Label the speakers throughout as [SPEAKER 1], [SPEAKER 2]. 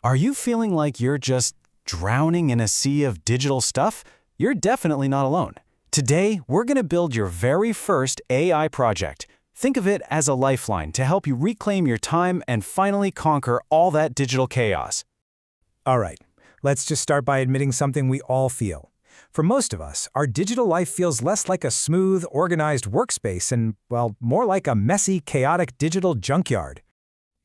[SPEAKER 1] Are you feeling like you're just drowning in a sea of digital stuff? You're definitely not alone. Today, we're going to build your very first AI project. Think of it as a lifeline to help you reclaim your time and finally conquer all that digital chaos.
[SPEAKER 2] All right, let's just start by admitting something we all feel. For most of us, our digital life feels less like a smooth, organized workspace and, well, more like a messy, chaotic digital junkyard.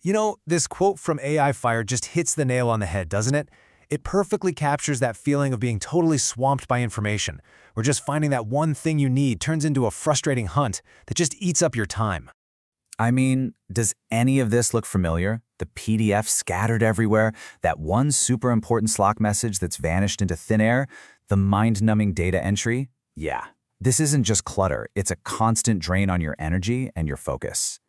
[SPEAKER 3] You know, this quote from AI Fire just hits the nail on the head, doesn't it? It perfectly captures that feeling of being totally swamped by information, where just finding that one thing you need turns into a frustrating hunt that just eats up your time.
[SPEAKER 4] I mean, does any of this look familiar? The PDF scattered everywhere, that one super important Slack message that's vanished into thin air, the mind-numbing data entry? Yeah, this isn't just clutter, it's a constant drain on your energy and your focus.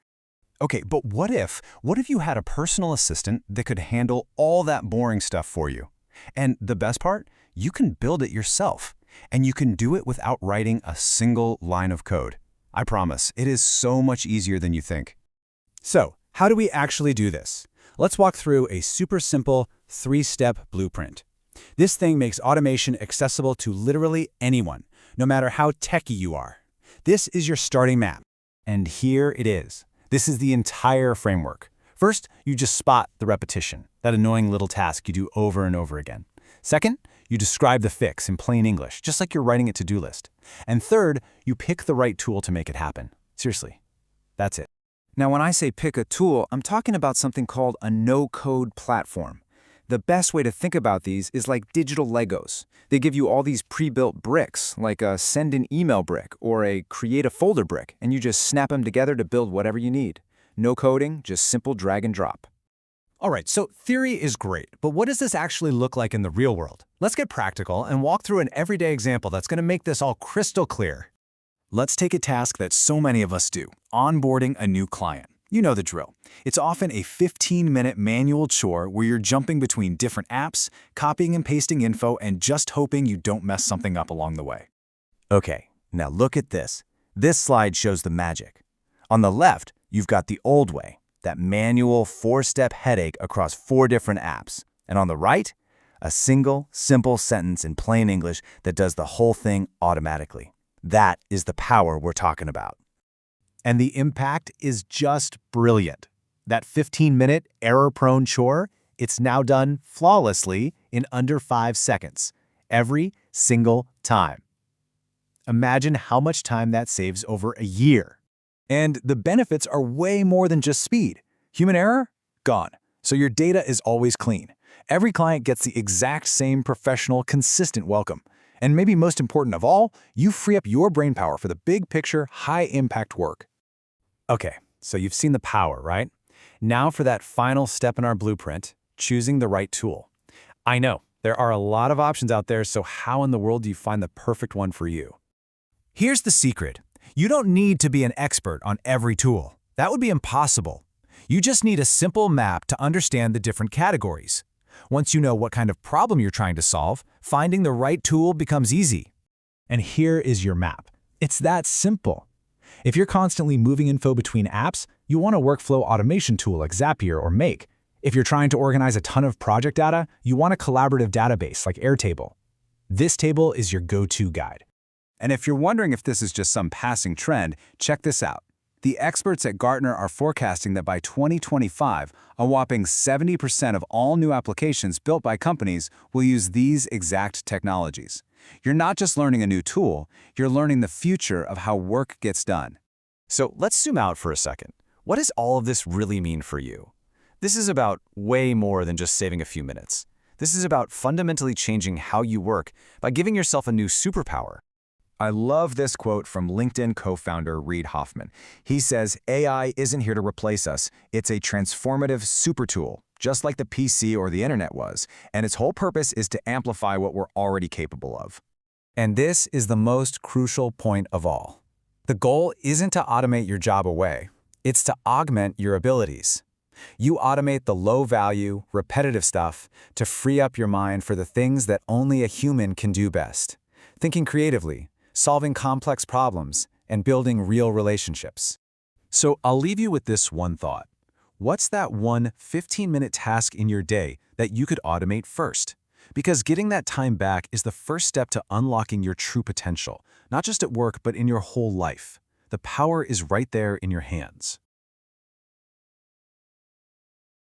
[SPEAKER 1] Okay, but what if you had a personal assistant that could handle all that boring stuff for you? And the best part, you can build it yourself, and you can do it without writing a single line of code. I promise, it is so much easier than you think.
[SPEAKER 5] So, how do we actually do this? Let's walk through a super simple 3-step blueprint. This thing makes automation accessible to literally anyone, no matter how techy you are. This is your starting map.
[SPEAKER 1] And here it is. This is the entire framework. First, you just spot the repetition, that annoying little task you do over and over again. Second, you describe the fix in plain English, just like you're writing a to-do list. And third, you pick the right tool to make it happen. Seriously, that's it.
[SPEAKER 4] Now, when I say pick a tool, I'm talking about something called a no-code platform. The best way to think about these is like digital Legos. They give you all these pre-built bricks, like a send an email brick or a create a folder brick, and you just snap them together to build whatever you need. No coding, just simple drag and drop.
[SPEAKER 3] All right, so theory is great, but what does this actually look like in the real world? Let's get practical and walk through an everyday example that's going to make this all crystal clear.
[SPEAKER 1] Let's take a task that so many of us do, onboarding a new client. You know the drill. It's often a 15-minute manual chore where you're jumping between different apps, copying and pasting info, and just hoping you don't mess something up along the way. Okay, now look at this. This slide shows the magic. On the left, you've got the old way, that manual 4-step headache across 4 different apps. And on the right, a single, simple sentence in plain English that does the whole thing automatically. That is the power we're talking about.
[SPEAKER 3] And the impact is just brilliant. That 15-minute error-prone chore, it's now done flawlessly in under 5 seconds, every single time. Imagine how much time that saves over a year.
[SPEAKER 5] And the benefits are way more than just speed. Human error? Gone. So your data is always clean. Every client gets the exact same professional, consistent welcome. And maybe most important of all, you free up your brainpower for the big picture, high-impact work.
[SPEAKER 1] Okay, so you've seen the power, right? Now for that final step in our blueprint, choosing the right tool. I know, there are a lot of options out there, so how in the world do you find the perfect one for you?
[SPEAKER 3] Here's the secret. You don't need to be an expert on every tool. That would be impossible. You just need a simple map to understand the different categories. Once you know what kind of problem you're trying to solve, finding the right tool becomes easy. And here is your map. It's that simple. If you're constantly moving info between apps, you want a workflow automation tool like Zapier or Make. If you're trying to organize a ton of project data, you want a collaborative database like Airtable. This table is your go-to guide.
[SPEAKER 5] And if you're wondering if this is just some passing trend, check this out. The experts at Gartner are forecasting that by 2025, a whopping 70% of all new applications built by companies will use these exact technologies. You're not just learning a new tool, you're learning the future of how work gets done.
[SPEAKER 1] So let's zoom out for a second. What does all of this really mean for you? This is about way more than just saving a few minutes. This is about fundamentally changing how you work by giving yourself a new superpower.
[SPEAKER 5] I love this quote from LinkedIn co-founder Reid Hoffman. He says, AI isn't here to replace us. It's a transformative super tool, just like the PC or the internet was, and its whole purpose is to amplify what we're already capable of.
[SPEAKER 3] And this is the most crucial point of all. The goal isn't to automate your job away. It's to augment your abilities. You automate the low-value, repetitive stuff to free up your mind for the things that only a human can do best. Thinking creatively, solving complex problems, and building real relationships.
[SPEAKER 1] So I'll leave you with this one thought.
[SPEAKER 3] What's that one 15-minute task in your day that you could automate first? Because getting that time back is the first step to unlocking your true potential, not just at work, but in your whole life. The power is right there in your hands.